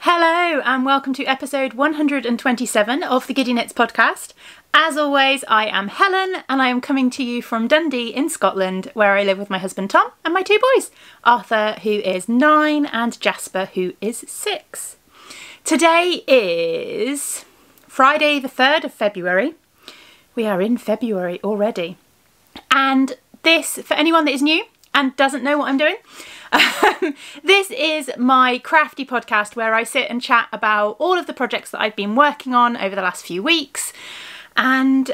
Hello and welcome to episode 127 of the Giddy Knits podcast. As always, I am Helen and I am coming to you from Dundee in Scotland, where I live with my husband Tom and my two boys, Arthur, who is 9, and Jasper, who is 6. Today is Friday the 3rd of February. We are in February already. And this, for anyone that is new and doesn't know what I'm doing, this is my crafty podcast where I sit and chat about all of the projects that I've been working on over the last few weeks and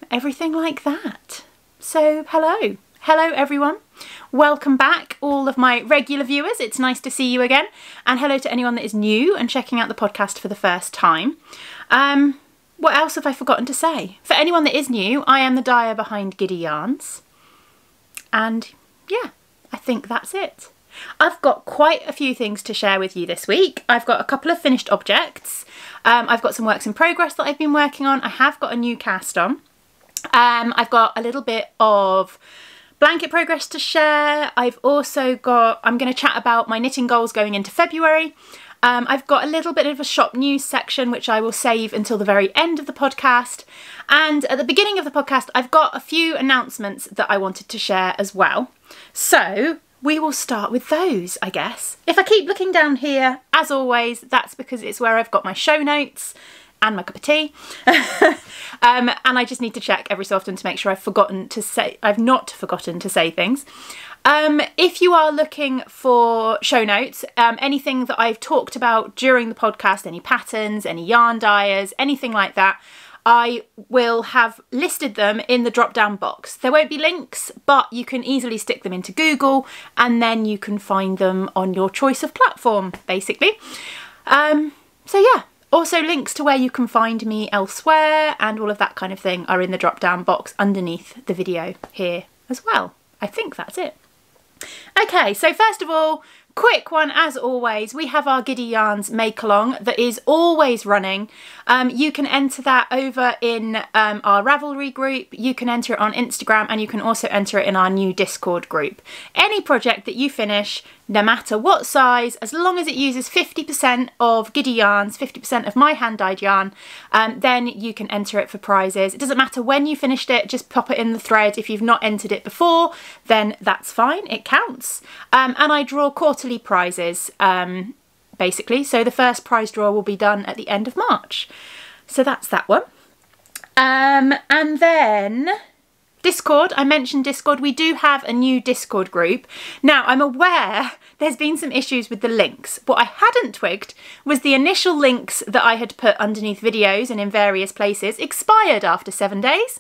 everything like that. So hello everyone. Welcome back, all of my regular viewers. It's nice to see you again. And hello to anyone that is new and checking out the podcast for the first time. What else have I forgotten to say? For anyone that is new, I am the dyer behind Giddy Yarns. And yeah, I think that's it. I've got quite a few things to share with you this week. I've got a couple of finished objects. I've got some works in progress that I've been working on. I have got a new cast on. I've got a little bit of blanket progress to share. I've also got, I'm going to chat about my knitting goals going into February. I've got a little bit of a shop news section, which I will save until the very end of the podcast. And at the beginning of the podcast, I've got a few announcements that I wanted to share as well. So we will start with those, I guess. If I keep looking down here, as always, that's because it's where I've got my show notes and my cup of tea. And I just need to check every so often to make sure I've not forgotten to say things. If you are looking for show notes, anything that I've talked about during the podcast, any patterns, any yarn dyers, anything like that, I will have listed them in the drop down box. There won't be links, but you can easily stick them into Google and then you can find them on your choice of platform, basically. So yeah, also links to where you can find me elsewhere and all of that kind of thing are in the drop down box underneath the video here as well. I think that's it. Okay, so first of all, quick one as always, we have our Giddy Yarns make along that is always running. You can enter that over in our Ravelry group, you can enter it on Instagram, and you can also enter it in our new Discord group. Any project that you finish, no matter what size, as long as it uses 50% of Giddy Yarns, 50% of my hand-dyed yarn, then you can enter it for prizes. It doesn't matter when you finished it, just pop it in the thread. If you've not entered it before, then that's fine, it counts. And I draw quarterly prizes, basically. So the first prize draw will be done at the end of March. So that's that one. And then Discord, I mentioned Discord. We do have a new Discord group. Now, I'm aware there's been some issues with the links. What I hadn't twigged was the initial links that I had put underneath videos and in various places expired after 7 days.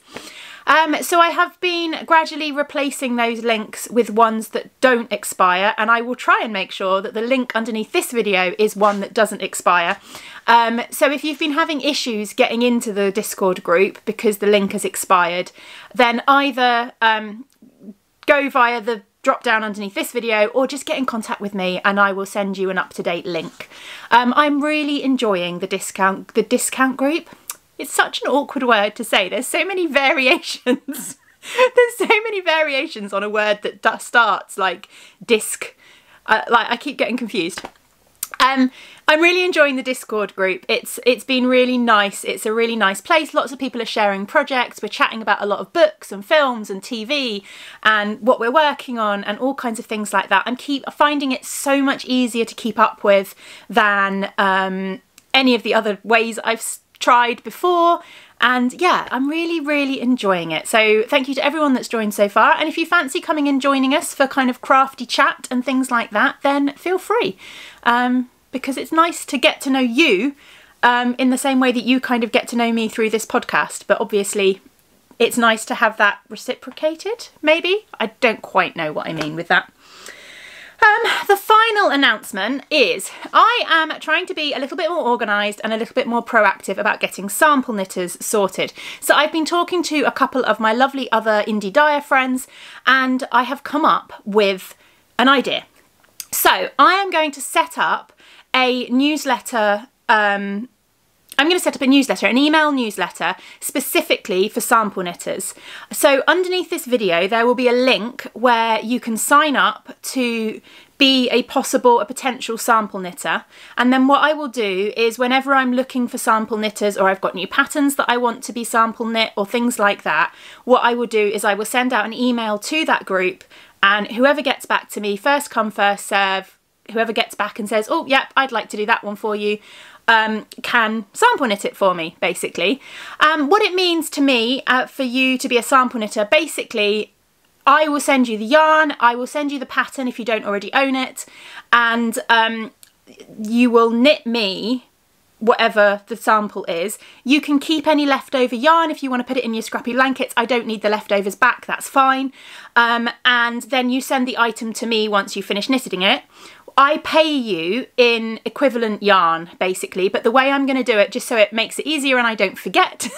So I have been gradually replacing those links with ones that don't expire, and I will try and make sure that the link underneath this video is one that doesn't expire. So if you've been having issues getting into the Discord group because the link has expired, then either go via the drop down underneath this video or just get in contact with me and I will send you an up-to-date link. I'm really enjoying the discount group. It's such an awkward word to say. There's so many variations. There's so many variations on a word that starts like disc. I keep getting confused. I'm really enjoying the Discord group. It's been really nice. It's a really nice place. Lots of people are sharing projects. We're chatting about a lot of books and films and TV and what we're working on and all kinds of things like that. I'm finding it so much easier to keep up with than any of the other ways I've tried before, and yeah, I'm really enjoying it. So thank you to everyone that's joined so far, and if you fancy coming and joining us for kind of crafty chat and things like that, then feel free, because it's nice to get to know you in the same way that you kind of get to know me through this podcast, but obviously it's nice to have that reciprocated, maybe. I don't quite know what I mean with that. The final announcement is I am trying to be a little bit more organised and a little bit more proactive about getting sample knitters sorted. So I've been talking to a couple of my lovely other indie dyer friends and I have come up with an idea. So I am going to set up a newsletter, I'm going to set up a newsletter, an email newsletter specifically for sample knitters. So underneath this video there will be a link where you can sign up to be a potential sample knitter. And then what I will do is whenever I'm looking for sample knitters, or I've got new patterns that I want to be sample knit or things like that, what I will do is I will send out an email to that group, and whoever gets back to me, first come first serve, whoever gets back and says, oh yep, I'd like to do that one for you, can sample knit it for me, basically. What it means to me for you to be a sample knitter, basically I will send you the yarn, I will send you the pattern if you don't already own it, and you will knit me whatever the sample is. You can keep any leftover yarn if you want to put it in your scrappy blankets. I don't need the leftovers back, that's fine. And then you send the item to me once you finish knitting it. I pay you in equivalent yarn, basically, but the way I'm going to do it, just so it makes it easier and I don't forget,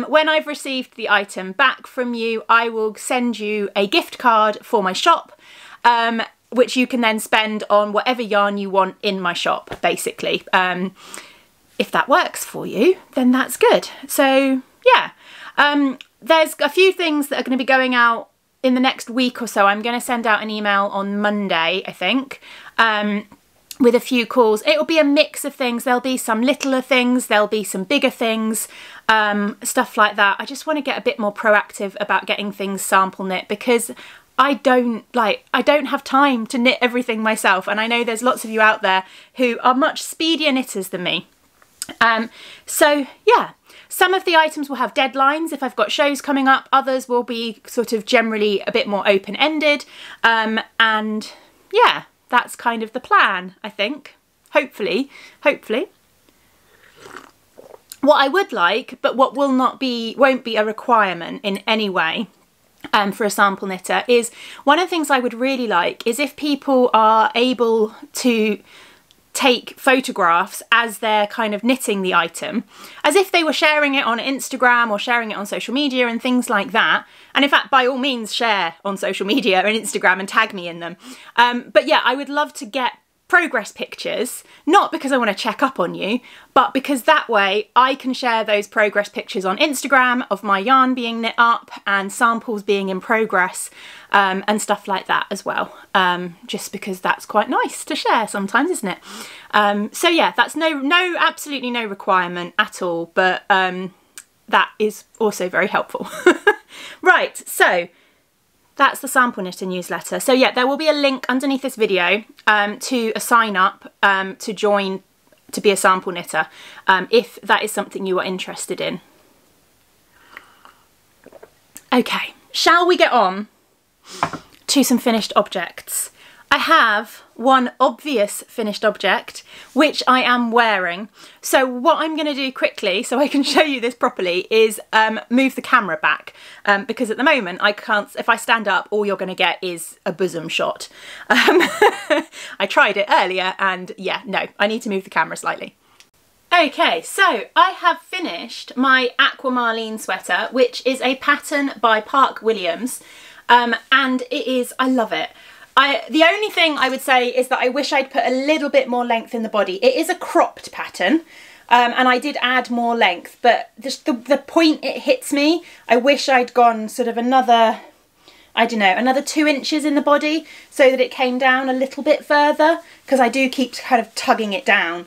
when I've received the item back from you, I will send you a gift card for my shop, which you can then spend on whatever yarn you want in my shop, basically. If that works for you, then that's good. So, yeah. There's a few things that are going to be going out in the next week or so. I'm going to send out an email on Monday, I think, with a few calls. It'll be a mix of things. There'll be some littler things, there'll be some bigger things, stuff like that. I just want to get a bit more proactive about getting things sample knit, because I don't have time to knit everything myself, and I know there's lots of you out there who are much speedier knitters than me. So yeah. Some of the items will have deadlines if I've got shows coming up, others will be sort of generally a bit more open-ended, and yeah, that's kind of the plan, I think. Hopefully. What I would like, but what won't be a requirement in any way for a sample knitter, is one of the things I would really like is if people are able to take photographs as they're kind of knitting the item, as if they were sharing it on Instagram or sharing it on social media and things like that. And in fact, by all means, share on social media and Instagram and tag me in them. But yeah, I would love to get progress pictures, not because I want to check up on you, but because that way I can share those progress pictures on Instagram of my yarn being knit up and samples being in progress, and stuff like that as well, just because that's quite nice to share sometimes, isn't it? So yeah, that's absolutely no requirement at all, but that is also very helpful. Right, so that's the sample knitter newsletter. So yeah, there will be a link underneath this video to a sign up to join to be a sample knitter, if that is something you are interested in. Okay, shall we get on to some finished objects? I have one obvious finished object, which I am wearing. So what I'm going to do quickly, so I can show you this properly, is move the camera back, because at the moment I can't, if I stand up, all you're going to get is a bosom shot. I tried it earlier and yeah, no, I need to move the camera slightly. Okay, so I have finished my Aquamarine sweater, which is a pattern by Park Williams, and it is, I love it. The only thing I would say is that I wish I'd put a little bit more length in the body. It is a cropped pattern, and I did add more length, but just the point it hits me, I wish I'd gone sort of another, I don't know, another 2 inches in the body so that it came down a little bit further, because I do keep kind of tugging it down.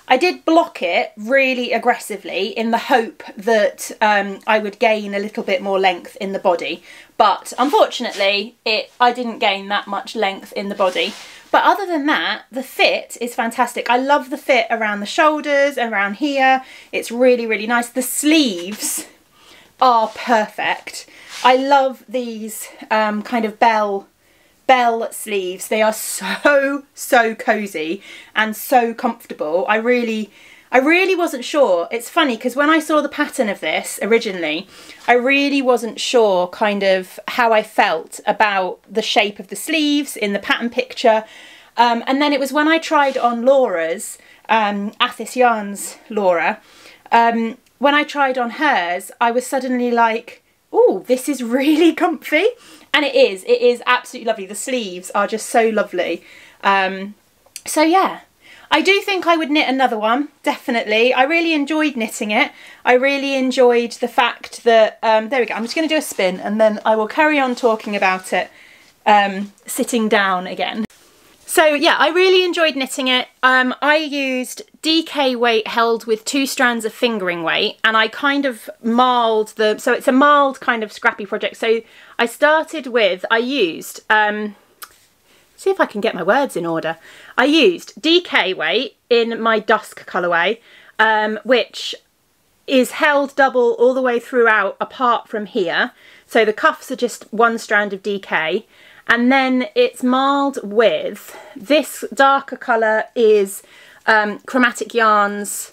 I did block it really aggressively in the hope that I would gain a little bit more length in the body, but unfortunately I didn't gain that much length in the body. But other than that, the fit is fantastic. I love the fit around the shoulders, around here. It's really, really nice. The sleeves are perfect. I love these kind of bell sleeves. They are so cozy and so comfortable. I really wasn't sure. It's funny because when I saw the pattern of this originally, I really wasn't sure kind of how I felt about the shape of the sleeves in the pattern picture, and then it was when I tried on Laura's, Athis Yarns Laura, when I tried on hers, I was suddenly like, oh, this is really comfy. And it is absolutely lovely. The sleeves are just so lovely. So yeah, I do think I would knit another one, definitely. I really enjoyed knitting it. I really enjoyed the fact that, there we go, I'm just going to do a spin and then I will carry on talking about it sitting down again. So yeah, I really enjoyed knitting it. I used DK weight held with 2 strands of fingering weight, and I kind of marled so it's a marled kind of scrappy project. So I started with, I used, see if I can get my words in order. I used DK weight in my dusk colourway, which is held double all the way throughout apart from here. So the cuffs are just 1 strand of DK. And then it's marled with, this darker colour is Chromatic Yarns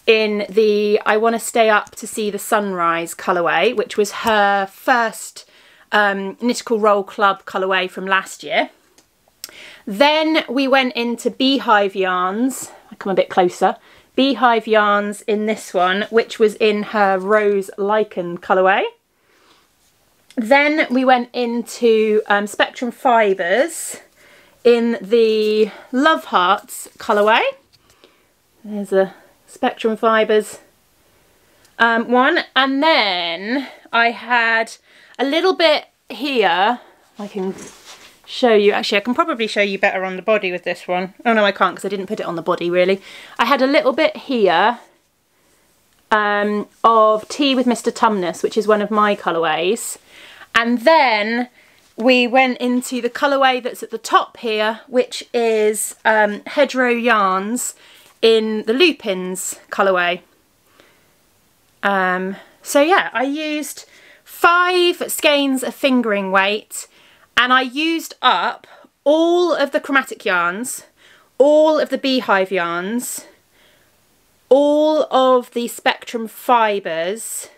in the I Want to Stay Up to See the Sunrise colourway, which was her first Knitical Roll Club colourway from last year. Then we went into Beehive Yarns, I come a bit closer, Beehive Yarns in this one, which was in her Rose Lichen colourway. Then we went into Spectrum Fibres in the Love Hearts colourway. There's a Spectrum Fibres one. And then I had a little bit here. I can show you. Actually, I can probably show you better on the body with this one. Oh no, I can't because I didn't put it on the body really. I had a little bit here of Tea with Mr. Tumnus, which is one of my colourways. And then we went into the colourway that's at the top here, which is Hedgerow Yarns in the Lupins colourway. So yeah, I used 5 skeins of fingering weight, and I used up all of the Chromatic Yarns, all of the Beehive Yarns, all of the Spectrum Fibres,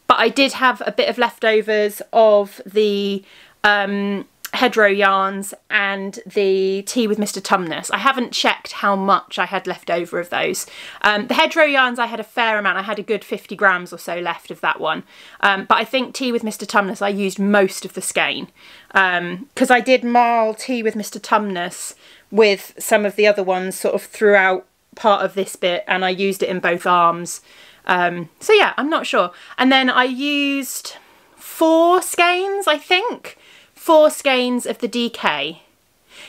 but I did have a bit of leftovers of the Hedgerow Yarns and the Tea with Mr. Tumnus. I haven't checked how much I had left over of those. The Hedgerow Yarns, I had a fair amount. I had a good 50 grams or so left of that one. But I think Tea with Mr. Tumnus, I used most of the skein. Because I did marl Tea with Mr. Tumnus with some of the other ones sort of throughout part of this bit, and I used it in both arms. So yeah, I'm not sure. And then I used 4 skeins, I think. 4 skeins of the DK.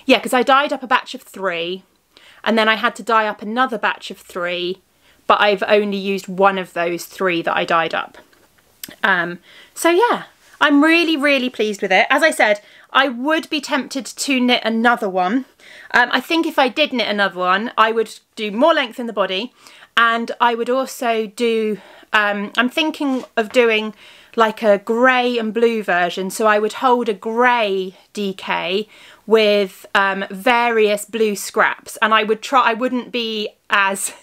Yeah, because I dyed up a batch of 3, and then I had to dye up another batch of 3, but I've only used one of those 3 that I dyed up. So yeah, I'm really, really pleased with it. As I said, I would be tempted to knit another one. I think if I did knit another one, I would do more length in the body, and I would also do, I'm thinking of doing like a grey and blue version. So I would hold a grey DK with various blue scraps, and I wouldn't be as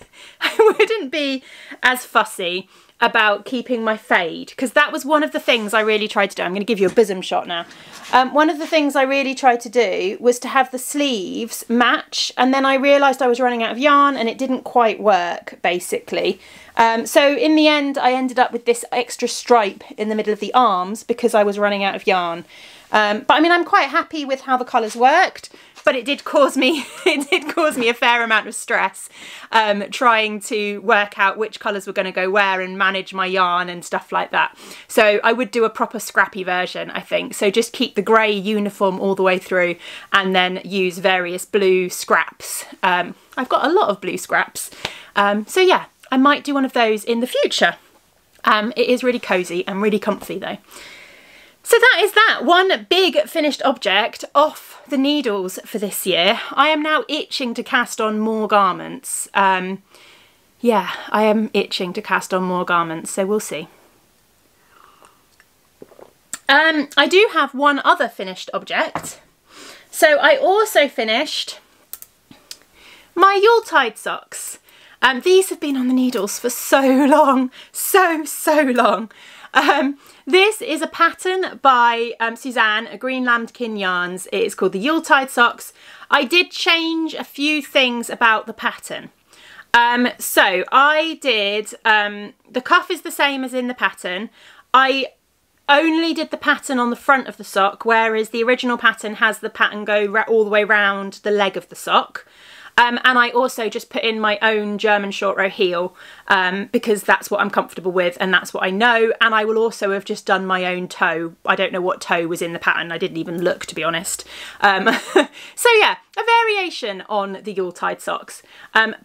fussy about keeping my fade, because that was one of the things I really tried to do. I'm going to give you a bosom shot now. One of the things I really tried to do was to have the sleeves match, and then I realised I was running out of yarn and it didn't quite work, basically. So in the end, I ended up with this extra stripe in the middle of the arms because I was running out of yarn. But I mean, I'm quite happy with how the colours worked, but it did cause me a fair amount of stress trying to work out which colours were going to go where and manage my yarn and stuff like that. So I would do a proper scrappy version, I think. So just keep the grey uniform all the way through, and then use various blue scraps. I've got a lot of blue scraps. So yeah, I might do one of those in the future. It is really cosy and really comfy though. So that is that, one big finished object off the needles for this year. I am now itching to cast on more garments. Yeah, I am itching to cast on more garments, so we'll see. I do have one other finished object. So I also finished my Yuletide socks. These have been on the needles for so long, so long. This is a pattern by Suzanne at Green Lambkin Yarns. It is called the Yuletide Socks. I did change a few things about the pattern. So I did, the cuff is the same as in the pattern. I only did the pattern on the front of the sock, whereas the original pattern has the pattern go all the way round the leg of the sock. And I also just put in my own German short row heel because that's what I'm comfortable with and that's what I know. And I will also have just done my own toe. I don't know what toe was in the pattern. I didn't even look, to be honest. So yeah, a variation on the Yuletide socks,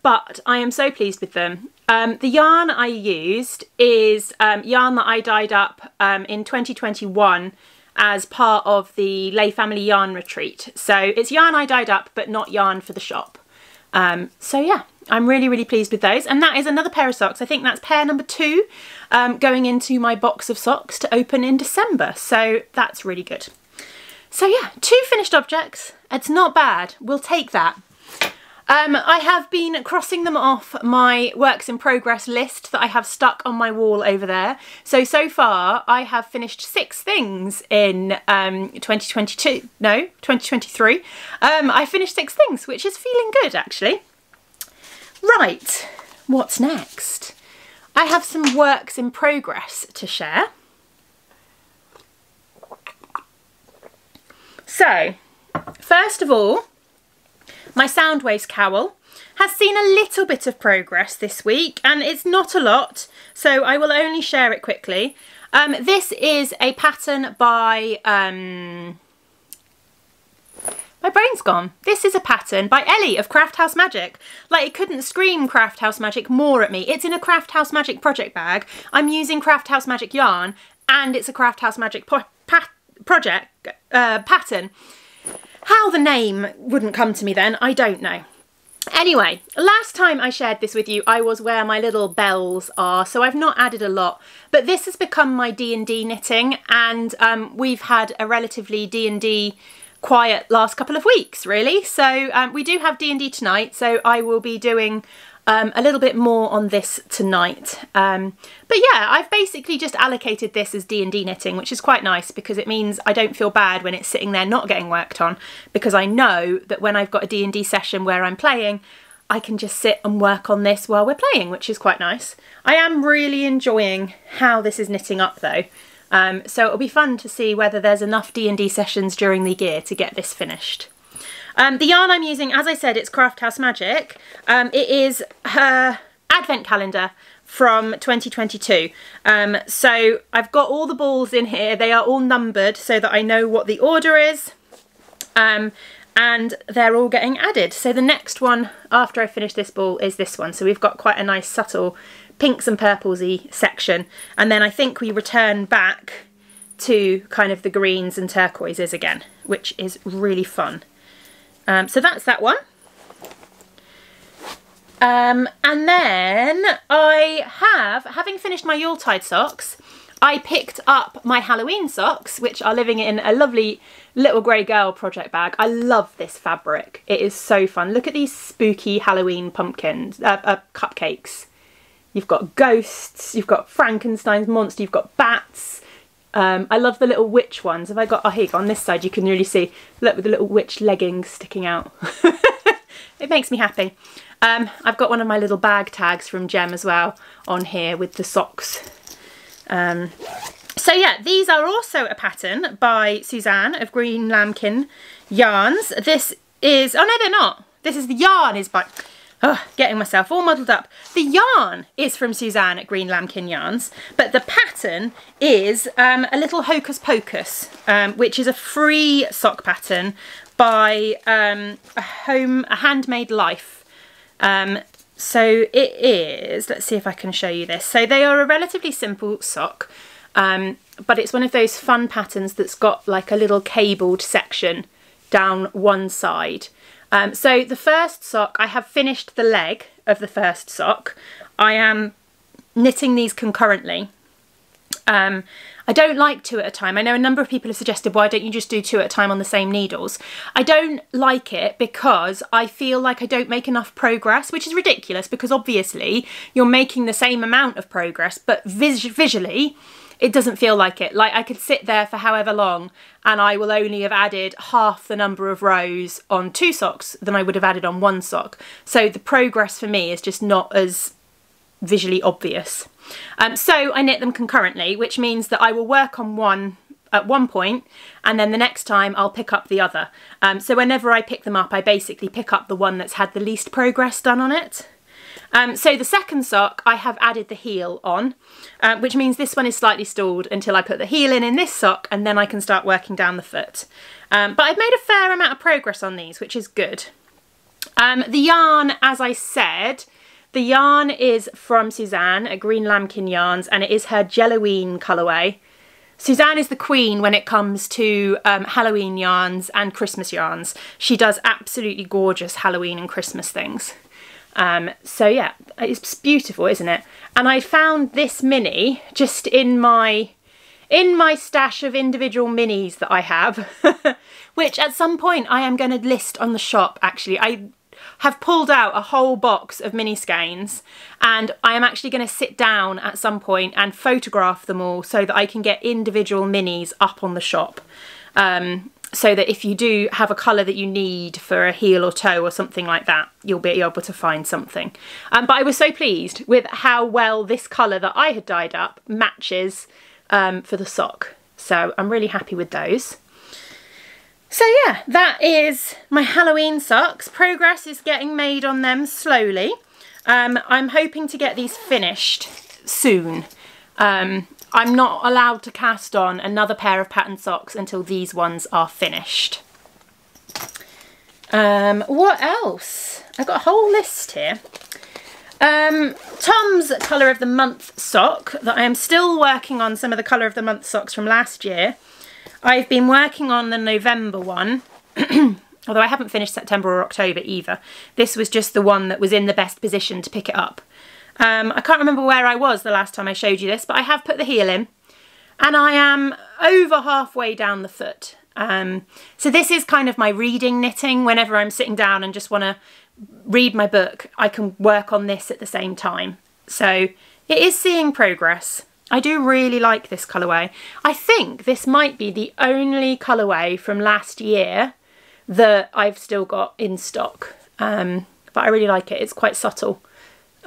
but I am so pleased with them. The yarn I used is yarn that I dyed up in 2021 as part of the Lay Family Yarn Retreat. So it's yarn I dyed up, but not yarn for the shop. So yeah, I'm really, really pleased with those. And that is another pair of socks. I think that's pair number 2 going into my box of socks to open in December. So that's really good. So yeah, 2 finished objects. It's not bad. We'll take that. I have been crossing them off my works in progress list that I have stuck on my wall over there. So far I have finished 6 things in 2023. I finished 6 things, which is feeling good actually. Right, what's next? I have some works in progress to share. So, first of all, my sound waste cowl has seen a little bit of progress this week, and it's not a lot, so I will only share it quickly. This is a pattern by, my brain's gone. This is a pattern by Ellie of Craft House Magic. Like, it couldn't scream Craft House Magic more at me. It's in a Craft House Magic project bag. I'm using Craft House Magic yarn, and it's a Craft House Magic pattern. How the name wouldn't come to me then, I don't know. Anyway, last time I shared this with you, I was where my little bells are, so I've not added a lot. But this has become my D&D knitting, and we've had a relatively D&D quiet last couple of weeks, really. So we do have D&D tonight, so I will be doing a little bit more on this tonight. But yeah, I've basically just allocated this as D&D knitting, which is quite nice because it means I don't feel bad when it's sitting there not getting worked on, because I know that when I've got a D&D session where I'm playing, I can just sit and work on this while we're playing, which is quite nice. I am really enjoying how this is knitting up though. So it'll be fun to see whether there's enough D&D sessions during the year to get this finished. The yarn I'm using, as I said, it's Craft House Magic. It is her advent calendar from 2022. So I've got all the balls in here. They are all numbered so that I know what the order is. And they're all getting added. So the next one after I finish this ball is this one. So we've got quite a nice subtle pinks and purplesy section. And then I think we return back to kind of the greens and turquoises again, which is really fun. So that's that one. And then I having finished my Yuletide socks, I picked up my Halloween socks, which are living in a lovely little grey girl project bag. I love this fabric. It is so fun. Look at these spooky Halloween pumpkins, cupcakes. You've got ghosts, you've got Frankenstein's monster, you've got bats. I love the little witch ones. Have I got, oh here you go, on this side you can really see, look, with the little witch leggings sticking out. It makes me happy. I've got one of my little bag tags from Gem as well on here with the socks. So yeah, these are also a pattern by Suzanne of Green Lambkin Yarns. This is, oh no they're not. This is the yarn is by, oh, getting myself all muddled up. The yarn is from Suzanne at Green Lambkin Yarns, but the pattern is a little Hocus Pocus, which is a free sock pattern by a Handmade Life. So it is, let's see if I can show you this. So they are a relatively simple sock, but it's one of those fun patterns that's got like a little cabled section down one side. So the first sock, I have finished the leg of the first sock. I am knitting these concurrently. I don't like 2 at a time. I know a number of people have suggested, why don't you just do 2 at a time on the same needles? I don't like it because I feel like I don't make enough progress, which is ridiculous because obviously you're making the same amount of progress, but visually it doesn't feel like it. Like I could sit there for however long and I will only have added half the number of rows on 2 socks than I would have added on 1 sock. So the progress for me is just not as visually obvious. So I knit them concurrently, which means that I will work on one at one point, and then the next time I'll pick up the other. So whenever I pick them up, I basically pick up the one that's had the least progress done on it. So the second sock, I have added the heel on, which means this one is slightly stalled until I put the heel in this sock, and then I can start working down the foot. But I've made a fair amount of progress on these, which is good. The yarn, as I said, the yarn is from Suzanne at Green Lambkin Yarns, and it is her Jelloween colourway. Suzanne is the queen when it comes to Halloween yarns and Christmas yarns. She does absolutely gorgeous Halloween and Christmas things. So yeah, it's beautiful, isn't it? And I found this mini just in my stash of individual minis that I have, which at some point I am going to list on the shop. Actually, I have pulled out a whole box of mini skeins, and I am actually going to sit down at some point and photograph them all so that I can get individual minis up on the shop. So that if you do have a colour that you need for a heel or toe or something like that, you'll be able to find something. But I was so pleased with how well this colour that I had dyed up matches for the sock. So I'm really happy with those. So yeah, that is my Halloween socks. Progress is getting made on them slowly. I'm hoping to get these finished soon. I'm not allowed to cast on another pair of pattern socks until these ones are finished. What else? I've got a whole list here. Tom's colour of the month sock, that I am still working on some of the colour of the month socks from last year. I've been working on the November one, although I haven't finished September or October either. This was just the one that was in the best position to pick it up. I can't remember where I was the last time I showed you this, but I have put the heel in, and I am over halfway down the foot. So this is kind of my reading knitting. Whenever I'm sitting down and just want to read my book, I can work on this at the same time. So it is seeing progress. I do really like this colourway. I think this might be the only colourway from last year that I've still got in stock. But I really like it. It's quite subtle.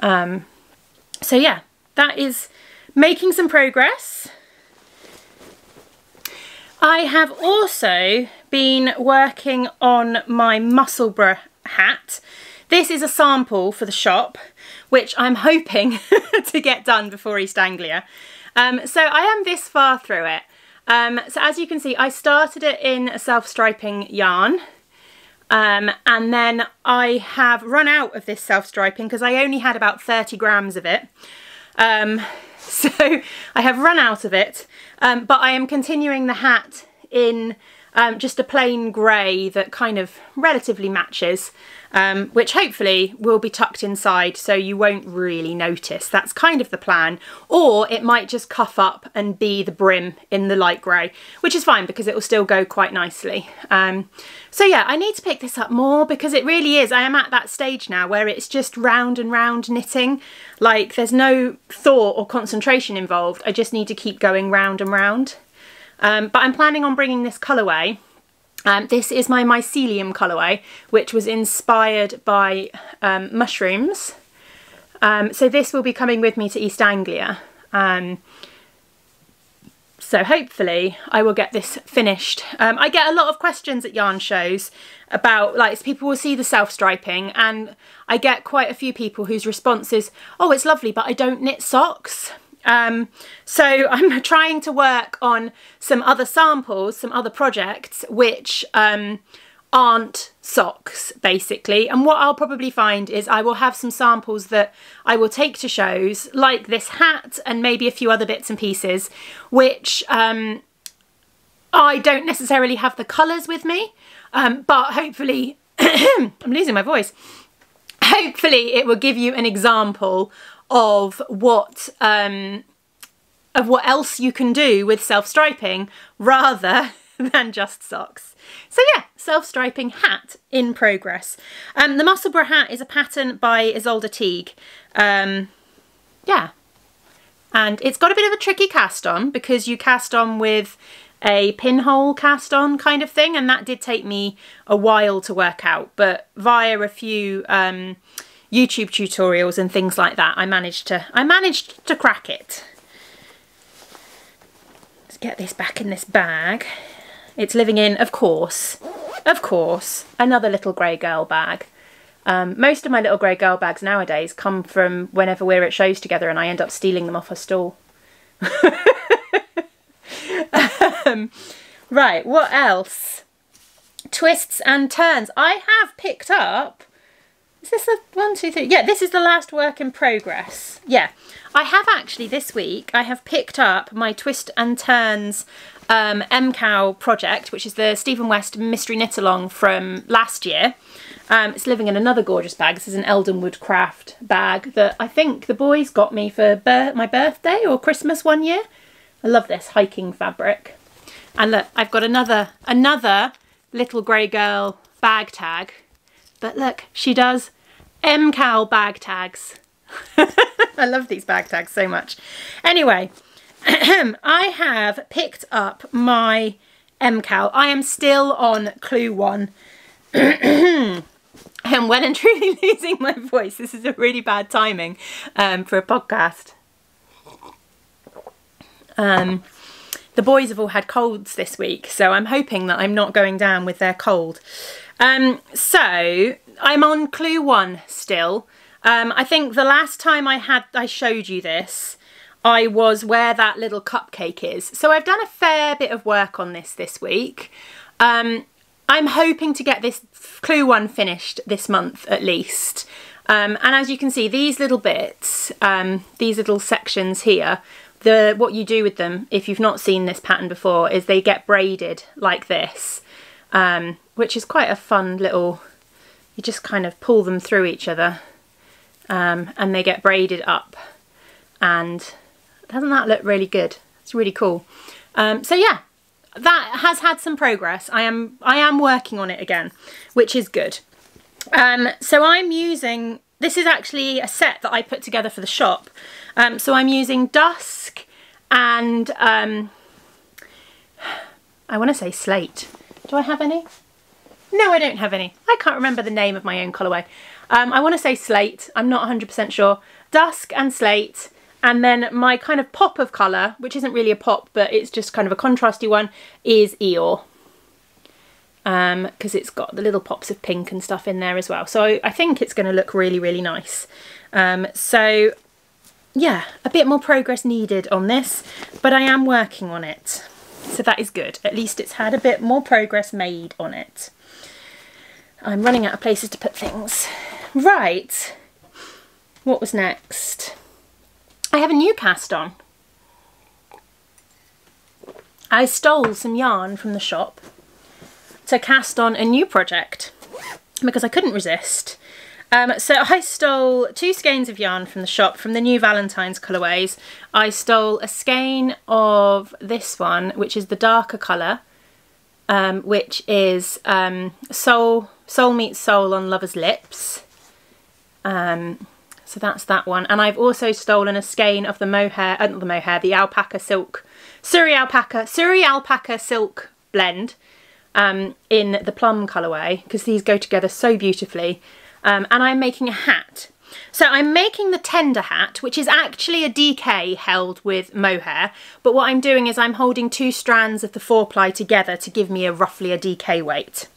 So yeah, that is making some progress. I have also been working on my Musselburgh hat. This is a sample for the shop, which I'm hoping to get done before East Anglia. So I am this far through it. So as you can see, I started it in a self-striping yarn. And then I have run out of this self-striping because I only had about 30 grams of it. So I have run out of it, but I am continuing the hat in just a plain grey that kind of relatively matches, which hopefully will be tucked inside so you won't really notice. That's kind of the plan. Or it might just cuff up and be the brim in the light grey, which is fine because it will still go quite nicely. So yeah, I need to pick this up more because it really is. I am at that stage now where it's just round and round knitting. Like there's no thought or concentration involved. I just need to keep going round and round. But I'm planning on bringing this colourway. This is my mycelium colourway, which was inspired by mushrooms. So this will be coming with me to East Anglia. So hopefully I will get this finished. I get a lot of questions at yarn shows about, like, people will see the self-striping, and I get quite a few people whose response is, oh, it's lovely, but I don't knit socks. So I'm trying to work on some other samples, some other projects which aren't socks basically, and what I'll probably find is I will have some samples that I will take to shows, like this hat and maybe a few other bits and pieces, which I don't necessarily have the colours with me, but hopefully I'm losing my voice, hopefully it will give you an example of what else you can do with self-striping rather than just socks. So yeah, self-striping hat in progress. The Musselburgh hat is a pattern by Isolde Teague. Yeah, and it's got a bit of a tricky cast on because you cast on with a pinhole cast on kind of thing, and that did take me a while to work out, but via a few YouTube tutorials and things like that, I managed to crack it. Let's get this back in this bag. It's living in, of course, another little grey girl bag. Most of my little grey girl bags nowadays come from whenever we're at shows together and I end up stealing them off her stall. Right, what else? Twists and turns. I have picked up, is this the 1, 2, 3? Yeah, this is the last work in progress. Yeah, I have actually this week, I have picked up my Twist and Turns MCAL project, which is the Stephen West Mystery Knit Along from last year. It's living in another gorgeous bag. This is an Eldenwood Craft bag that I think the boys got me for my birthday or Christmas one year. I love this hiking fabric. And look, I've got another little grey girl bag tag. But look, she does MCAL bag tags. I love these bag tags so much. Anyway, I have picked up my MCAL. I am still on clue 1. I'm well and truly losing my voice. This is a really bad timing for a podcast. The boys have all had colds this week, so I'm hoping that I'm not going down with their cold. So I'm on clue 1 still. I think the last time I showed you this, I was where that little cupcake is. So I've done a fair bit of work on this week. I'm hoping to get this clue 1 finished this month at least. And as you can see, these little bits, these little sections here, what you do with them, if you've not seen this pattern before, is they get braided like this, which is quite a fun little, you just kind of pull them through each other, and they get braided up. And doesn't that look really good? It's really cool. So yeah, that has had some progress. I am working on it again, which is good. So I'm using, this is actually a set that I put together for the shop. So I'm using Dusk and I want to say Slate. Do I have any? No, I don't have any. I can't remember the name of my own colourway. I want to say Slate. I'm not 100% sure. Dusk and Slate. And then my kind of pop of colour, which isn't really a pop, but it's just kind of a contrasty one, is Eeyore. Because it's got the little pops of pink and stuff in there as well. So I think it's going to look really, really nice. So yeah, a bit more progress needed on this, but I am working on it. So that is good. At least it's had a bit more progress made on it. I'm running out of places to put things. Right, what was next? I have a new cast on. I stole some yarn from the shop to cast on a new project because I couldn't resist. So I stole 2 skeins of yarn from the shop from the new Valentine's colourways. I stole a skein of this one, which is the darker colour, which is Soul Meets Soul on Lover's Lips. So that's that one. And I've also stolen a skein of the mohair, not the mohair, the alpaca silk, Surrey alpaca silk blend in the plum colourway, because these go together so beautifully. And I'm making a hat. So I'm making the tender hat, which is actually a DK held with mohair, but what I'm doing is I'm holding 2 strands of the 4-ply together to give me roughly a DK weight.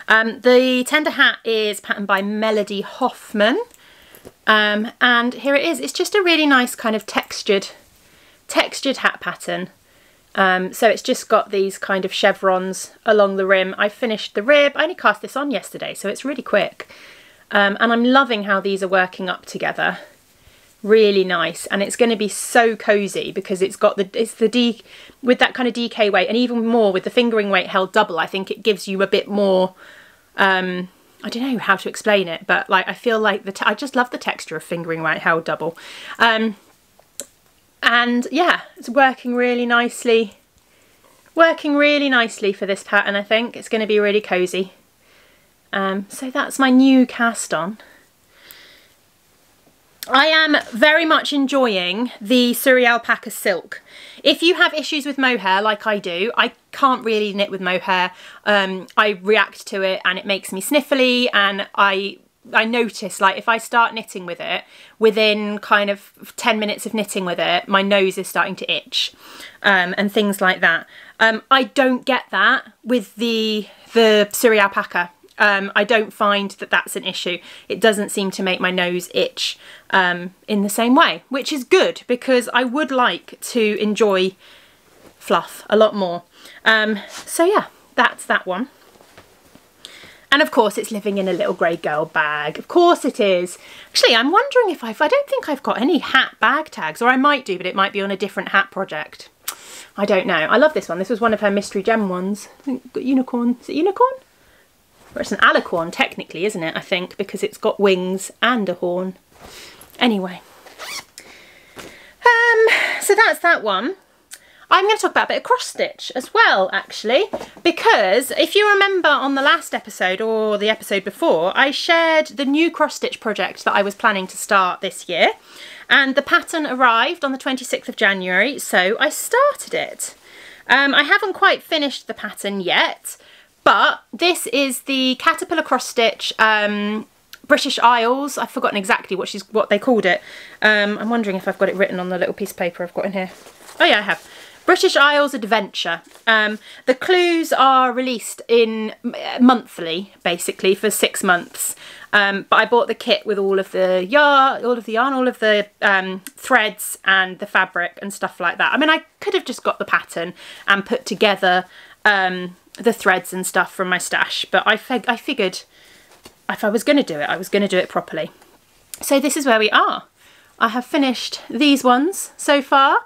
The tender hat is patterned by Melody Hoffman. And here it is. It's just a really nice kind of textured hat pattern. So it's just got these kind of chevrons along the rim. I finished the rib. I only cast this on yesterday, so it's really quick. And I'm loving how these are working up together. Really nice, and it's going to be so cozy because with that kind of DK weight, and even more with the fingering weight held double. I think it gives you a bit more. I don't know how to explain it, but like I feel like I just love the texture of fingering weight held double. And yeah, it's working really nicely. Working really nicely for this pattern. I think it's going to be really cozy. So that's my new cast on. I am very much enjoying the Surrey alpaca silk. If you have issues with mohair like I do, I can't really knit with mohair. I react to it and it makes me sniffly, and I I notice, like, if I start knitting with it, within kind of 10 minutes of knitting with it, my nose is starting to itch, and things like that. I don't get that with the Suri alpaca. I don't find that that's an issue. It doesn't seem to make my nose itch in the same way, which is good because I would like to enjoy fluff a lot more. So yeah, that's that one. And of course it's living in a little grey girl bag. Of course it is. Actually, I'm wondering if I don't think I've got any hat bag tags, or I might do, but it might be on a different hat project. I don't know. I love this one. This was one of her mystery gem ones. I think got unicorn. Is it unicorn? Or it's an alicorn technically, isn't it? I think, because it's got wings and a horn. Anyway. So that's that one. I'm going to talk about a bit of cross stitch as well, actually, because if you remember on the last episode or the episode before, I shared the new cross stitch project that I was planning to start this year, and the pattern arrived on the 26th of January, so I started it. I haven't quite finished the pattern yet, but this is the Caterpillar cross stitch British Isles. I've forgotten exactly what they called it. I'm wondering if I've got it written on the little piece of paper I've got in here. Oh yeah, I have. British Isles Adventure. The clues are released in monthly, basically, for 6 months. But I bought the kit with all of the yarn, all of the threads and the fabric and stuff like that. I mean, I could have just got the pattern and put together the threads and stuff from my stash, but I figured if I was going to do it, I was going to do it properly. So this is where we are. I have finished these ones so far.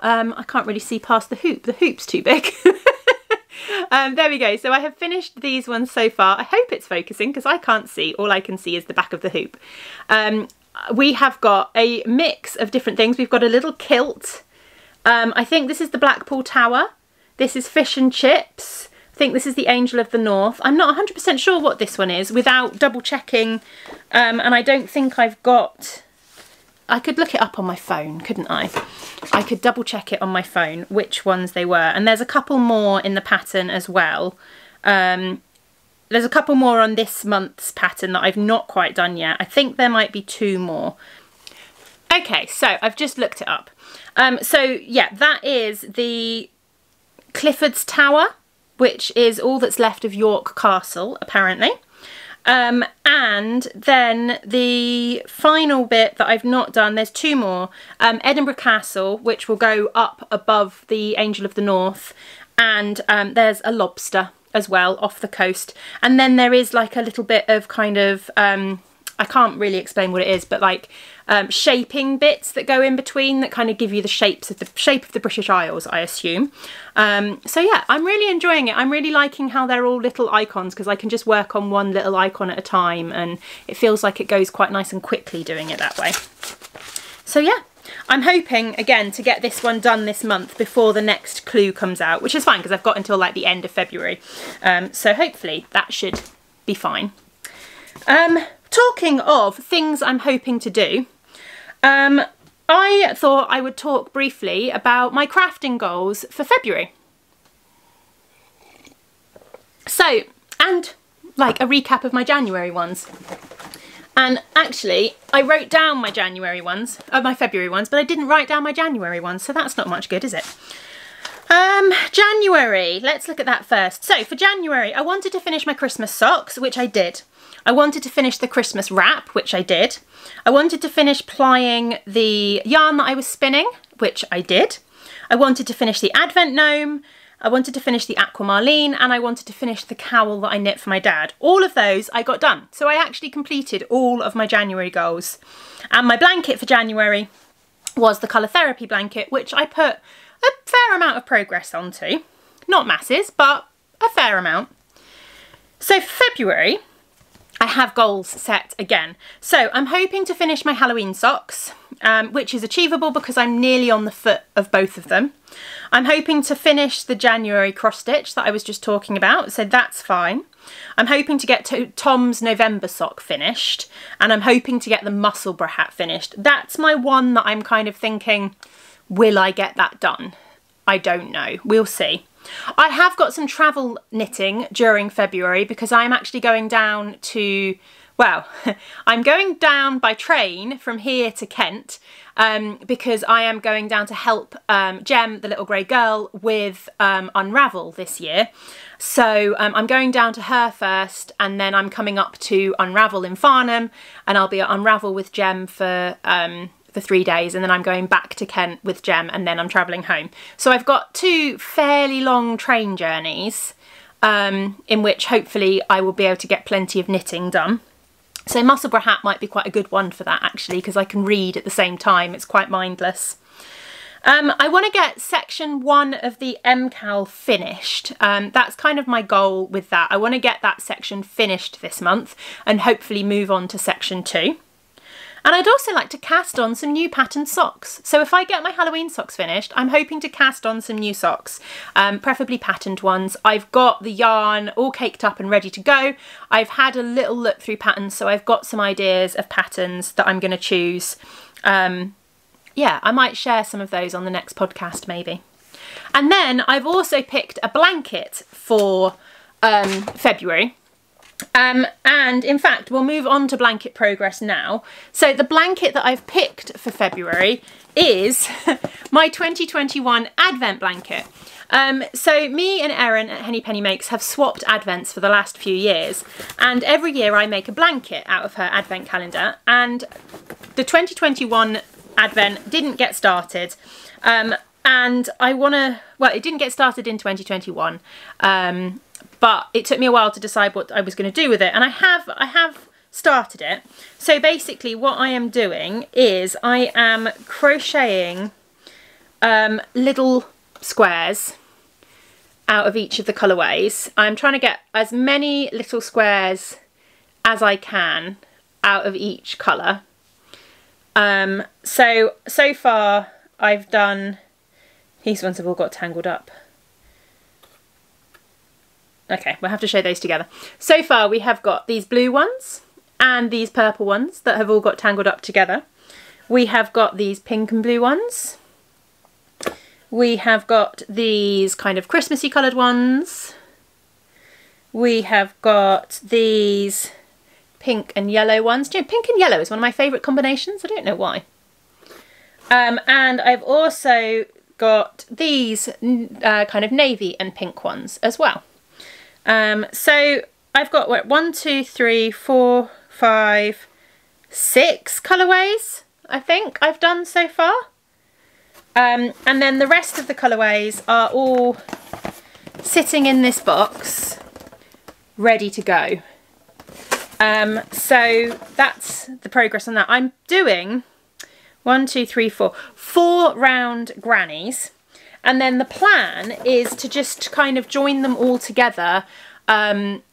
I can't really see past the hoop. The hoop's too big. There we go. So I have finished these ones so far. I hope it's focusing because I can't see. All I can see is the back of the hoop. We have got a mix of different things. We've got a little kilt. I think this is the Blackpool Tower. This is Fish and Chips. I think this is the Angel of the North. I'm not 100% sure what this one is without double checking. And I don't think I've got... I could look it up on my phone, couldn't I? I could double check it on my phone which ones they were. And there's a couple more in the pattern as well. There's a couple more on this month's pattern that I've not quite done yet. I think there might be 2 more. Okay, so I've just looked it up. So yeah, that is the Clifford's Tower, which is all that's left of York Castle, apparently. And then the final bit that I've not done, there's 2 more. Edinburgh Castle, which will go up above the Angel of the North, and there's a lobster as well off the coast. And then there is like a little bit of kind of, I can't really explain what it is, but like shaping bits that go in between that kind of give you the shape of the British Isles, I assume. So yeah, I'm really enjoying it. I'm really liking how they're all little icons because I can just work on one little icon at a time, and it feels like it goes quite nice and quickly doing it that way. So yeah, I'm hoping again to get this one done this month before the next clue comes out, which is fine because I've got until like the end of February. So hopefully that should be fine. Talking of things I'm hoping to do, I thought I would talk briefly about my crafting goals for February. So, and like a recap of my January ones. And actually, I wrote down my January ones, my February ones, but I didn't write down my January ones, so that's not much good, is it? January, let's look at that first. So for January, I wanted to finish my Christmas socks, which I did. I wanted to finish the Christmas wrap, which I did. I wanted to finish plying the yarn that I was spinning, which I did. I wanted to finish the Advent gnome. I wanted to finish the aquamarine, and I wanted to finish the cowl that I knit for my dad. All of those I got done. So I actually completed all of my January goals. And my blanket for January was the Colour Therapy blanket, which I put a fair amount of progress onto. Not masses, but a fair amount. So for February, I have goals set again. So I'm hoping to finish my Halloween socks, which is achievable because I'm nearly on the foot of both of them. I'm hoping to finish the January cross stitch that I was just talking about, so that's fine. I'm hoping to get Tom's November sock finished, and I'm hoping to get the Musselburgh hat finished. That's my one that I'm kind of thinking, will I get that done? I don't know, we'll see. I have got some travel knitting during February because I'm actually going down to Well, I'm going down by train from here to Kent because I am going down to help Jem, the little grey girl, with Unravel this year. So I'm going down to her first, and then I'm coming up to Unravel in Farnham, and I'll be at Unravel with Jem for 3 days, and then I'm going back to Kent with Jem, and then I'm travelling home. So I've got 2 fairly long train journeys in which hopefully I will be able to get plenty of knitting done. So Musselburgh hat might be quite a good one for that actually, because I can read at the same time. It's quite mindless. I want to get section 1 of the MCAL finished. That's kind of my goal with that. I want to get that section finished this month and hopefully move on to section 2. And I'd also like to cast on some new patterned socks. So if I get my Halloween socks finished, I'm hoping to cast on some new socks, preferably patterned ones. I've got the yarn all caked up and ready to go. I've had a little look through patterns, so I've got some ideas of patterns that I'm going to choose. Yeah, I might share some of those on the next podcast maybe. And then I've also picked a blanket for February. And in fact, we'll move on to blanket progress now. So the blanket that I've picked for February is my 2021 Advent blanket. So me and Erin at Henny Penny Makes have swapped Advents for the last few years, and every year I make a blanket out of her Advent calendar, and the 2021 Advent didn't get started. And I want to, well, it didn't get started in 2021. But it took me a while to decide what I was going to do with it, and I have started it. So basically what I am doing is I am crocheting little squares out of each of the colourways. I'm trying to get as many little squares as I can out of each colour. So far I've done, these ones have all got tangled up. Okay, we'll have to show those together. So far we have got these blue ones and these purple ones that have all got tangled up together. We have got these pink and blue ones. We have got these kind of Christmassy coloured ones. We have got these pink and yellow ones. Do you know, pink and yellow is one of my favourite combinations. I don't know why. And I've also got these kind of navy and pink ones as well. So I've got what, 1, 2, 3, 4, 5, 6 colourways I think I've done so far. And then the rest of the colourways are all sitting in this box ready to go. So that's the progress on that. I'm doing 1, 2, 3, 4 round grannies. And then the plan is to just kind of join them all together I'm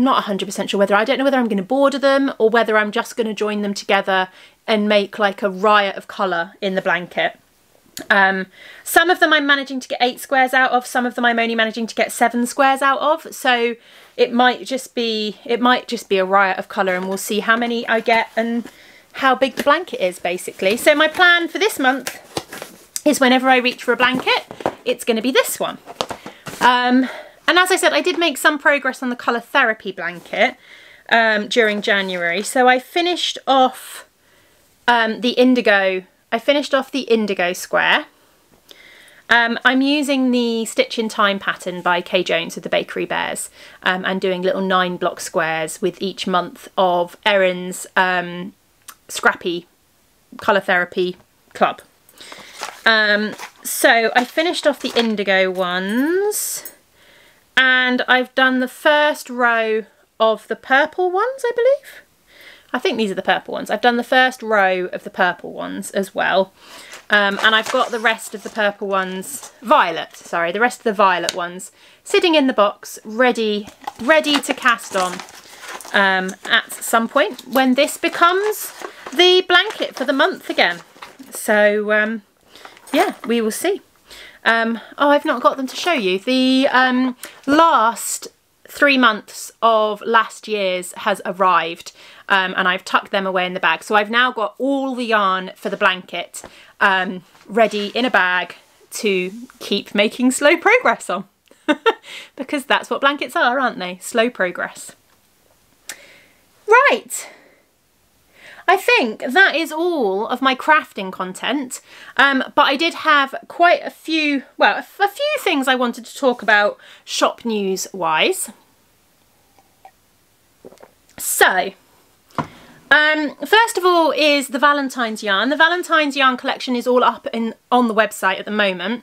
not 100% sure whether, I don't know whether I'm going to border them or whether I'm just going to join them together and make like a riot of colour in the blanket. Some of them I'm managing to get 8 squares out of, some of them I'm only managing to get 7 squares out of, so it might just be a riot of colour, and we'll see how many I get and how big the blanket is basically. So my plan for this month is whenever I reach for a blanket, it's going to be this one. And as I said, I did make some progress on the colour therapy blanket during January. So I finished off the indigo. I finished off the indigo square. I'm using the Stitch in Time pattern by Kay Jones with the Bakery Bears, and doing little 9-block squares with each month of Erin's scrappy colour therapy club. So I finished off the indigo ones, and I've done the first row of the purple ones, I believe. I think these are the purple ones. I've done the first row of the purple ones as well. And I've got the rest of the purple ones, the rest of the violet ones sitting in the box, ready to cast on at some point when this becomes the blanket for the month again. So yeah, we will see. Oh, I've not got them to show you. The last 3 months of last year's has arrived, and I've tucked them away in the bag. So I've now got all the yarn for the blanket ready in a bag to keep making slow progress on. Because that's what blankets are, aren't they? Slow progress. Right. I think that is all of my crafting content, but I did have quite a few, well, a few things I wanted to talk about shop news wise. So, first of all is the Valentine's yarn. The Valentine's yarn collection is all up on the website at the moment.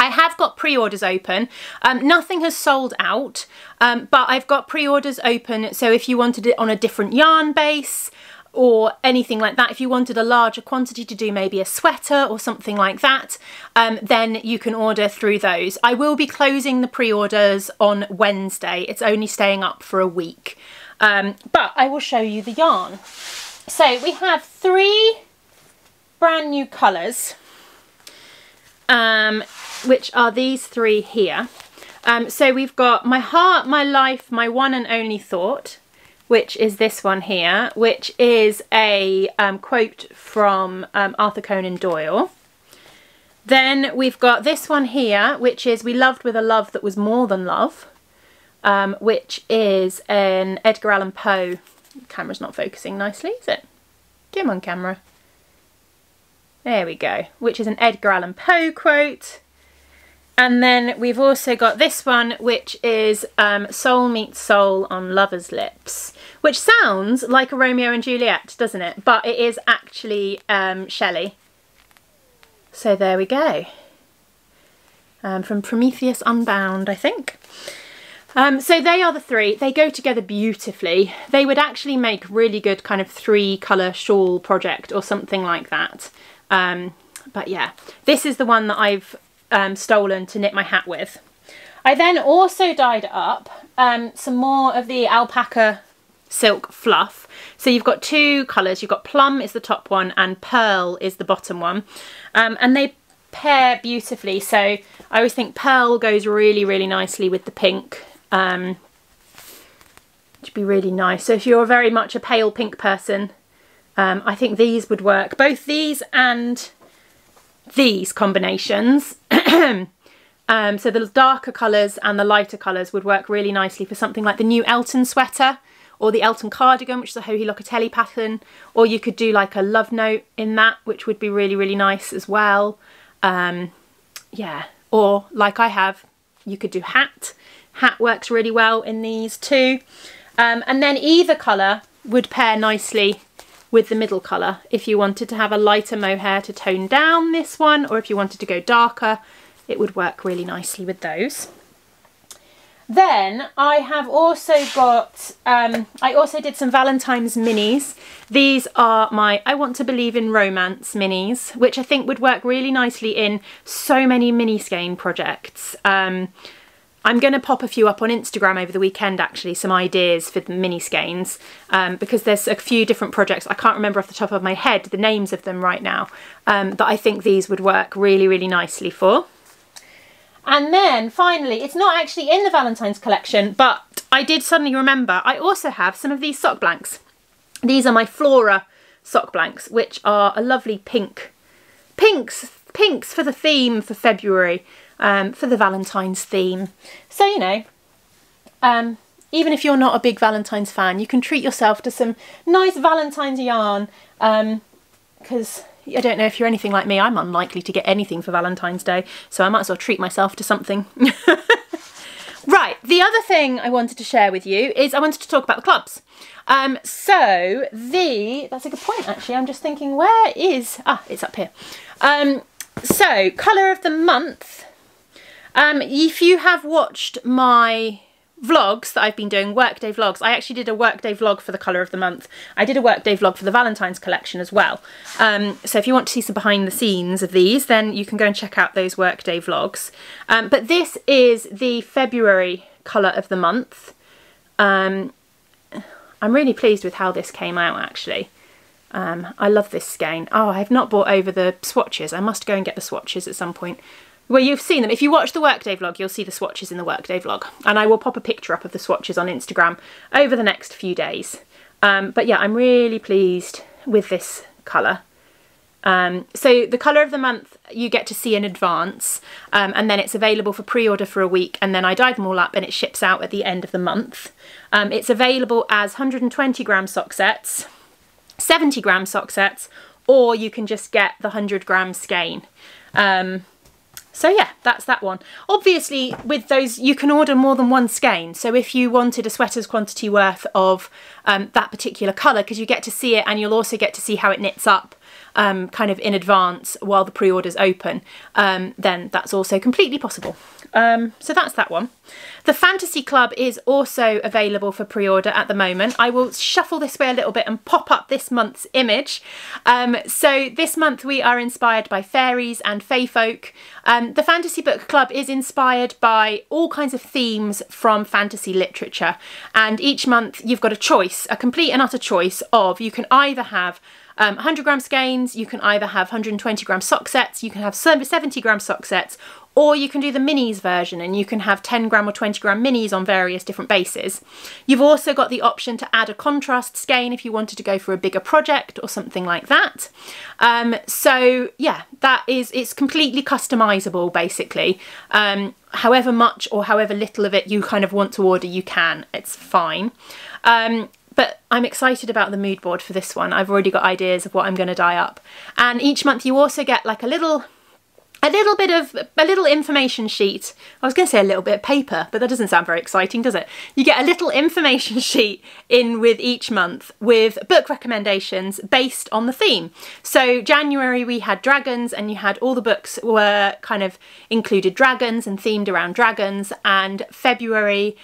I have got pre-orders open. Nothing has sold out, but I've got pre-orders open, so if you wanted it on a different yarn base or anything like that, if you wanted a larger quantity to do maybe a sweater or something like that, then you can order through those. I will be closing the pre-orders on Wednesday. It's only staying up for a week. But I will show you the yarn. So we have 3 brand new colours, which are these 3 here. So we've got My Heart, My Life, My One and Only Thought, which is this one here, which is a quote from Arthur Conan Doyle. Then we've got this one here, which is We Loved With a Love That Was More Than Love, which is an Edgar Allan Poe. Camera's not focusing nicely, is it? Come on, camera. There we go. Which is an Edgar Allan Poe quote. And then we've also got this one, which is Soul Meets Soul on Lover's Lips, which sounds like a Romeo and Juliet, doesn't it? But it is actually Shelley. So there we go. From Prometheus Unbound, I think. So they are the 3. They go together beautifully. They would actually make really good kind of 3-colour shawl project or something like that. But yeah, this is the one that I've stolen to knit my hat with. I then also dyed up some more of the alpaca silk fluff. So you've got 2 colours. You've got Plum is the top one and Pearl is the bottom one. And they pair beautifully. So I always think Pearl goes really, really nicely with the pink. Which would be really nice. So if you're very much a pale pink person, I think these would work. Both these and these combinations. So the darker colours and the lighter colours would work really nicely for something like the new Elton sweater or the Elton cardigan, which is a Joji Locatelli pattern, or you could do like a love note in that, which would be really, really nice as well. Yeah, or like I have, you could do hat. Hat works really well in these too. And then either colour would pair nicely with the middle colour if you wanted to have a lighter mohair to tone down this one, or if you wanted to go darker, it would work really nicely with those. Then I have also got, I also did some Valentine's minis. These are my I Want to Believe in Romance minis, which I think would work really nicely in so many mini skein projects. I'm going to pop a few up on Instagram over the weekend, actually, some ideas for the mini skeins, because there's a few different projects. I can't remember off the top of my head the names of them right now, that I think these would work really, really nicely for. And then finally, it's not actually in the Valentine's collection, but I did suddenly remember I also have some of these sock blanks. These are my Flora sock blanks, which are a lovely pink. Pinks for the theme for February. For the Valentine's theme. So, you know, even if you're not a big Valentine's fan, you can treat yourself to some nice Valentine's yarn, because I don't know if you're anything like me, I'm unlikely to get anything for Valentine's Day, so I might as well treat myself to something. Right, the other thing I wanted to share with you is I wanted to talk about the clubs. That's a good point actually, I'm just thinking where is, it's up here. So, colour of the month. If you have watched my vlogs that I've been doing, workday vlogs, I actually did a workday vlog for the colour of the month. I did a workday vlog for the Valentine's collection as well. So if you want to see some behind the scenes of these, then you can go and check out those workday vlogs. But this is the February colour of the month. I'm really pleased with how this came out actually. I love this skein. Oh, I have not brought over the swatches. I must go and get the swatches at some point. Well, you've seen them. If you watch the workday vlog, you'll see the swatches in the workday vlog. And I will pop a picture up of the swatches on Instagram over the next few days. But yeah, I'm really pleased with this colour. So the colour of the month you get to see in advance, and then it's available for pre-order for a week, and then I dye them all up and it ships out at the end of the month. It's available as 120 gram sock sets, 70 gram sock sets, or you can just get the 100 gram skein. So yeah, that's that one. Obviously with those you can order more than one skein, so if you wanted a sweater's quantity worth of that particular colour, because you get to see it and you'll also get to see how it knits up kind of in advance while the pre-order's open, then that's also completely possible. So that's that one. The Fantasy Club is also available for pre-order at the moment. I will shuffle this way a little bit and pop up this month's image. So this month we are inspired by fairies and fae folk. The Fantasy Book Club is inspired by all kinds of themes from fantasy literature, and each month you've got a choice, a complete and utter choice of, you can either have 100 gram skeins, you can either have 120 gram sock sets, you can have 70 gram sock sets, or you can do the minis version and you can have 10 gram or 20 gram minis on various different bases. You've also got the option to add a contrast skein if you wanted to go for a bigger project or something like that. So yeah, it's completely customizable basically. However much or however little of it you kind of want to order, you can, it's fine. But I'm excited about the mood board for this one. I've already got ideas of what I'm going to dye up. And each month you also get like a little information sheet. I was going to say a little bit of paper, but that doesn't sound very exciting, does it? You get a little information sheet in with each month with book recommendations based on the theme. So January we had dragons, and you had all the books were kind of included dragons and themed around dragons, and February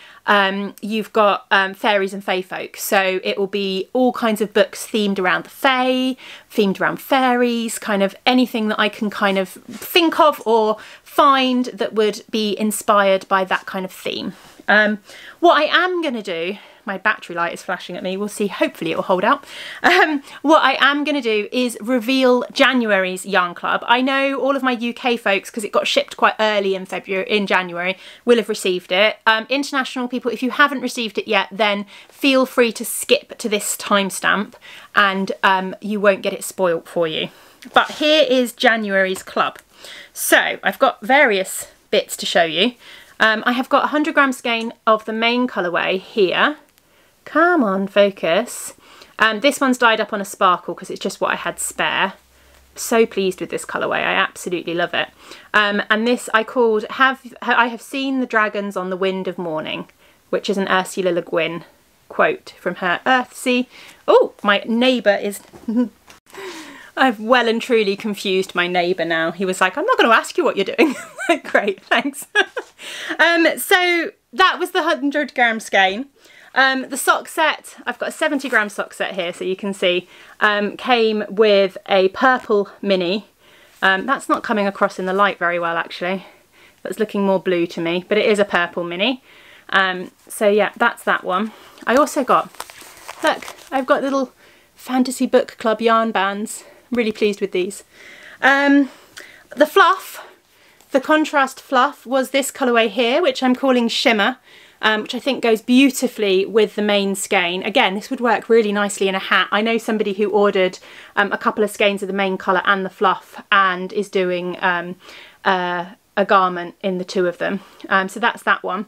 you've got fairies and fae folk, so it will be all kinds of books themed around the fae, themed around fairies, kind of anything that I can kind of think of or find that would be inspired by that kind of theme. What I am going to do, my battery light is flashing at me, we'll see, hopefully it will hold out. What I am going to do is reveal January's yarn club. I know all of my UK folks, because it got shipped quite early in January, will have received it. International people, if you haven't received it yet, then feel free to skip to this timestamp and you won't get it spoilt for you. But here is January's club. So I've got various bits to show you. I have got 100 gram skein of the main colourway here. Come on, focus. This one's dyed up on a sparkle because it's just what I had spare. So pleased with this colourway, I absolutely love it. And this I called I have seen the dragons on the wind of morning, which is an Ursula Le Guin quote from her Earthsea. Oh, my neighbour is... I've well and truly confused my neighbour now. He was like, I'm not going to ask you what you're doing. Great, thanks. So that was the 100 gram skein. The sock set, I've got a 70 gram sock set here, so you can see, came with a purple mini. That's not coming across in the light very well, actually. That's looking more blue to me, but it is a purple mini. So yeah, that's that one. I also got, look, I've got little Fantasy Book Club yarn bands. I'm really pleased with these. The fluff, the contrast fluff, was this colourway here, which I'm calling Shimmer, which I think goes beautifully with the main skein. Again, this would work really nicely in a hat. I know somebody who ordered a couple of skeins of the main colour and the fluff and is doing a garment in the two of them. So that's that one.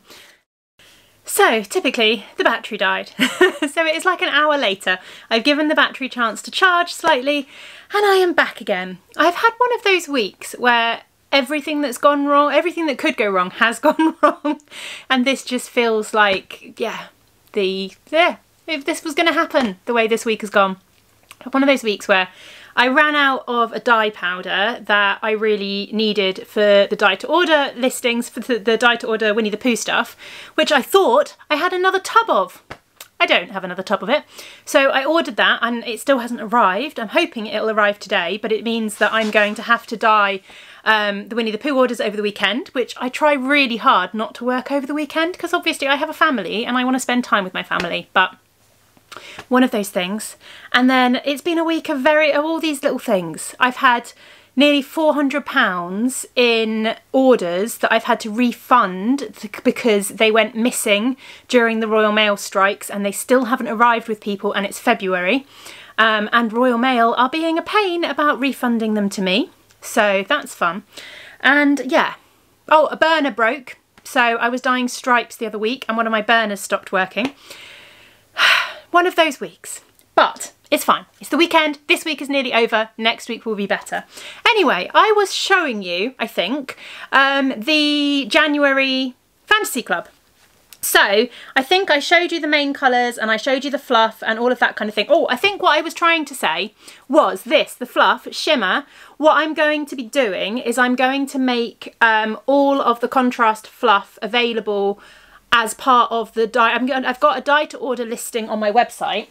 So typically the battery died. So it is like an hour later. I've given the battery a chance to charge slightly and I am back again. I've had one of those weeks where everything that's gone wrong, everything that could go wrong has gone wrong. And this just feels like, yeah, if this was going to happen the way this week has gone. One of those weeks where I ran out of a dye powder that I really needed for the dye to order listings, for the dye to order Winnie the Pooh stuff, which I thought I had another tub of. I don't have another tub of it. So I ordered that and it still hasn't arrived. I'm hoping it'll arrive today, but it means that I'm going to have to dye the Winnie the Pooh orders over the weekend, which I try really hard not to work over the weekend because obviously I have a family and I want to spend time with my family, but one of those things. And then it's been a week of all these little things. I've had nearly £400 in orders that I've had to refund because they went missing during the Royal Mail strikes and they still haven't arrived with people and it's February. and Royal Mail are being a pain about refunding them to me. So that's fun. And yeah. Oh, a burner broke. So I was dyeing stripes the other week and one of my burners stopped working. One of those weeks. But it's fine. It's the weekend. This week is nearly over. Next week will be better. Anyway, I was showing you, I think, the January Fantasy Club. So I think I showed you the main colours and I showed you the fluff and all of that kind of thing. Oh, I think what I was trying to say was this, the fluff, shimmer. What I'm going to be doing is I'm going to make all of the contrast fluff available as part of the dye. I've got a dye to order listing on my website,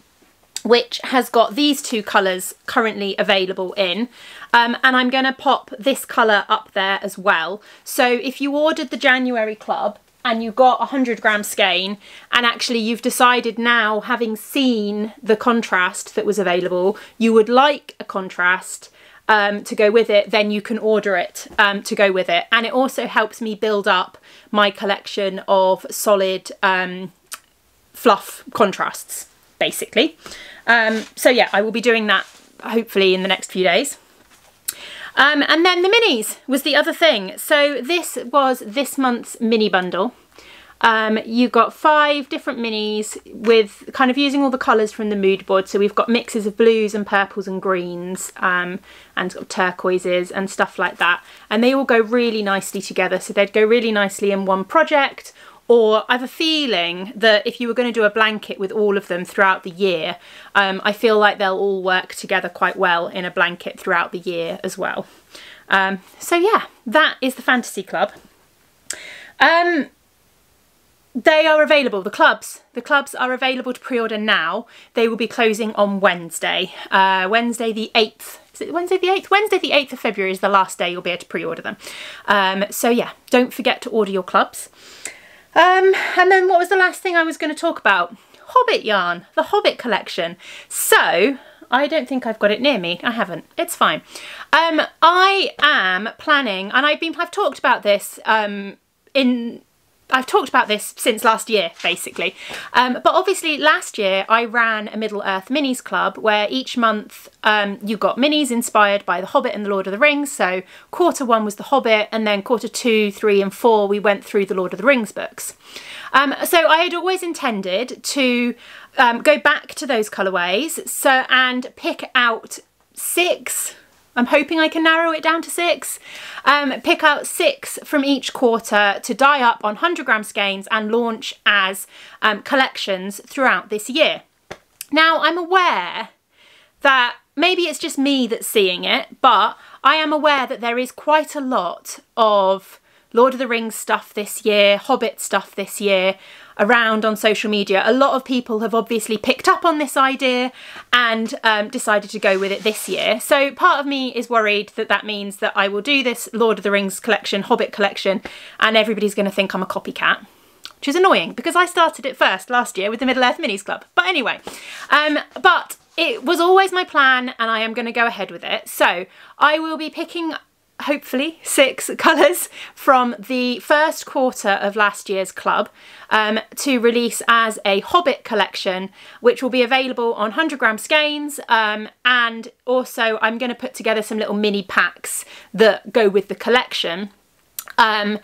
which has got these two colours currently available in. And I'm going to pop this colour up there as well. So if you ordered the January Club, and you got 100 gram skein, and actually you've decided now, having seen the contrast that was available, you would like a contrast to go with it, then you can order it to go with it. And it also helps me build up my collection of solid fluff contrasts, basically. So yeah, I will be doing that hopefully in the next few days. And then the minis was the other thing. So this was this month's mini bundle. You got 5 different minis with kind of using all the colours from the mood board. So we've got mixes of blues and purples and greens and sort of turquoises and stuff like that. And they all go really nicely together. So they'd go really nicely in one project. Or I have a feeling that if you were going to do a blanket with all of them throughout the year, I feel like they'll all work together quite well in a blanket throughout the year as well. So yeah, that is the Fantasy Club. They are available, the clubs. The clubs are available to pre-order now. They will be closing on Wednesday, Wednesday the 8th. Is it Wednesday the 8th? Wednesday the 8th of February is the last day you'll be able to pre-order them. So yeah, don't forget to order your clubs. And then what was the last thing I was going to talk about? Hobbit yarn, the Hobbit collection. So I don't think I've got it near me. I haven't. It's fine. I am planning, and I've talked about this I've talked about this since last year, basically. But obviously last year I ran a Middle Earth Minis Club where each month you got minis inspired by The Hobbit and The Lord of the Rings. So quarter 1 was The Hobbit, and then quarter 2, 3 and 4 we went through the Lord of the Rings books. So I had always intended to go back to those colourways and pick out 6. I'm hoping I can narrow it down to 6. Pick out 6 from each quarter to dye up on 100 gram skeins and launch as collections throughout this year. Now I'm aware that maybe it's just me that's seeing it, but I am aware that there is quite a lot of Lord of the Rings stuff this year, Hobbit stuff this year around on social media. A lot of people have obviously picked up on this idea and decided to go with it this year. So part of me is worried that that means that I will do this Lord of the Rings collection, Hobbit collection, and everybody's going to think I'm a copycat, which is annoying because I started it first last year with the Middle Earth Minis Club. But anyway, but it was always my plan and I am going to go ahead with it. So I will be picking hopefully 6 colours from the first quarter of last year's club to release as a Hobbit collection, which will be available on 100 gram skeins, and also I'm going to put together some little mini packs that go with the collection. And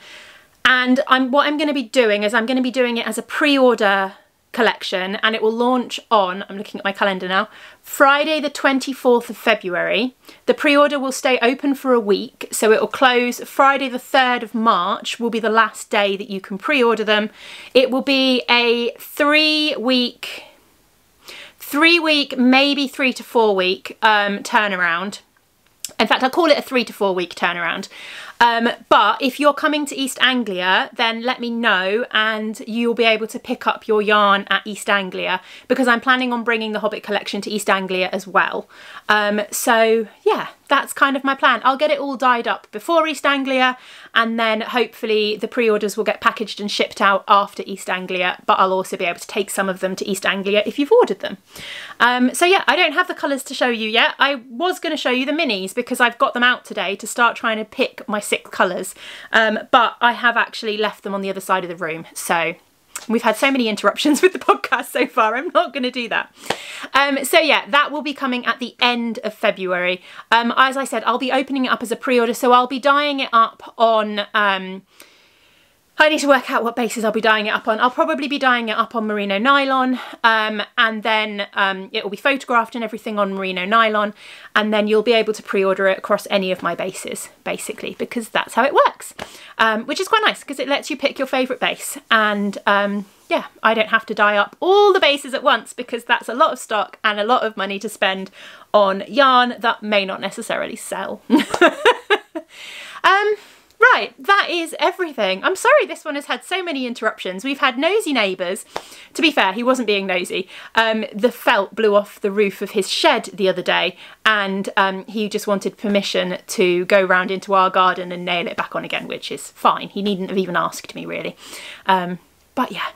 what I'm going to be doing is I'm going to be doing it as a pre-order collection, and it will launch on, I'm looking at my calendar now, Friday the 24th of February. The pre-order will stay open for a week, so it will close Friday the 3rd of March will be the last day that you can pre-order them. It will be a 3 week, maybe 3 to 4 week turnaround. In fact, I'll call it a 3 to 4 week turnaround. But if you're coming to East Anglia, then let me know and you'll be able to pick up your yarn at East Anglia, because I'm planning on bringing the Hobbit collection to East Anglia as well. So yeah, that's kind of my plan. I'll get it all dyed up before East Anglia, and then hopefully the pre-orders will get packaged and shipped out after East Anglia, but I'll also be able to take some of them to East Anglia if you've ordered them. So yeah, I don't have the colours to show you yet. I was going to show you the minis because I've got them out today to start trying to pick my 6 colours, but I have actually left them on the other side of the room, so We've had so many interruptions with the podcast so far. I'm not going to do that. So yeah, that will be coming at the end of February. As I said, I'll be opening it up as a pre-order, so I'll be dyeing it up on... I need to work out what bases I'll be dyeing it up on. I'll probably be dyeing it up on merino nylon, and then it will be photographed and everything on merino nylon, and then you'll be able to pre-order it across any of my bases, basically, because that's how it works, which is quite nice because it lets you pick your favourite base. And yeah, I don't have to dye up all the bases at once because that's a lot of stock and a lot of money to spend on yarn that may not necessarily sell. Right, that is everything. I'm sorry this one has had so many interruptions. We've had nosy neighbours. To be fair, he wasn't being nosy. The felt blew off the roof of his shed the other day, and he just wanted permission to go round into our garden and nail it back on again, which is fine. He needn't have even asked me, really. But yeah.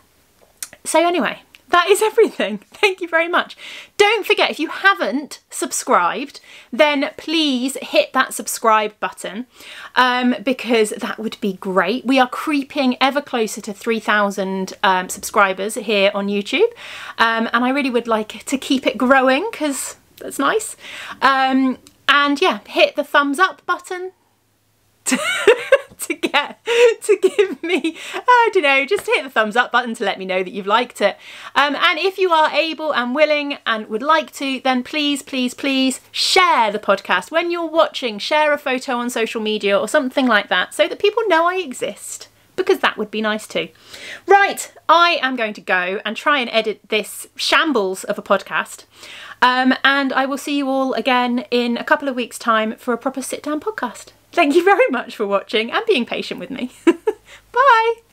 So anyway, that is everything. Thank you very much. Don't forget, if you haven't subscribed, then please hit that subscribe button, because that would be great. We are creeping ever closer to 3,000 subscribers here on YouTube, and I really would like to keep it growing because that's nice. And yeah, hit the thumbs up button to give me, I don't know, just hit the thumbs up button to let me know that you've liked it. And if you are able and willing and would like to, then please, please, please share the podcast. When you're watching, share a photo on social media or something like that so that people know I exist, because that would be nice too. Right, I am going to go and try and edit this shambles of a podcast. And I will see you all again in a couple of weeks' time for a proper sit-down podcast. Thank you very much for watching and being patient with me. Bye!